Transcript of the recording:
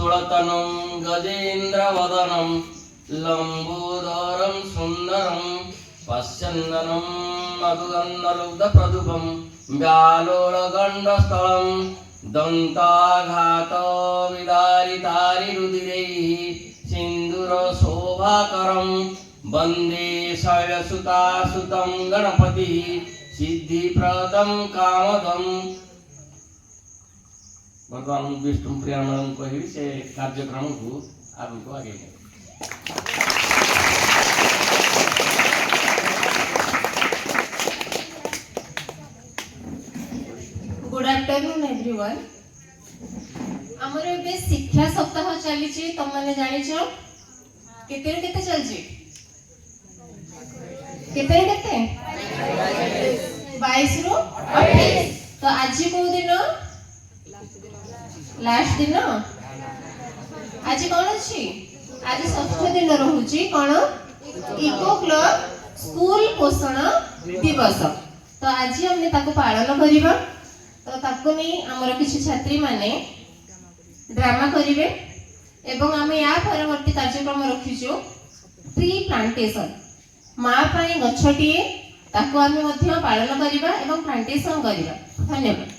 तुलतनं गजेन्द्रवदनं लम्बोदरं सुन्दरं पश्यन्दनं मधुगन्धलुब्धप्रदुभं व्यालोलगण्डस्थलं दन्ताघातविदारितारिरुधिरैः सिन्दूरशोभाकरं वन्दे शैलसुतासुतं गणपतिः सिद्धिप्रदं कामदम्। भगवान विष्णु प्रियानंद को ही से कार्यक्रम को आपको आगे गुड आफ्टरनून एवरीवन। हमर बे शिक्षा सप्ताह चली छी तुम माने जानि छ केते रे केते चल छी केते 22 रु 28। तो आज को दिन लास्ट दिन आज कौन अच्छी आज षष्ठ दिन रहुची कौन इको क्लब स्कूल पोषण दिवस। तो आज हमने ताको पालन करिबा। तो ताको नहीं हमर किछि छात्री माने ड्रामा करिवे एवं आमे या परवर्ती कार्यक्रम रखिछु ट्री प्लांटेशन मां पाई गछटिए ताको आमे मध्य पालन करिबा एवं प्लांटेशन करिबा। धन्यवाद।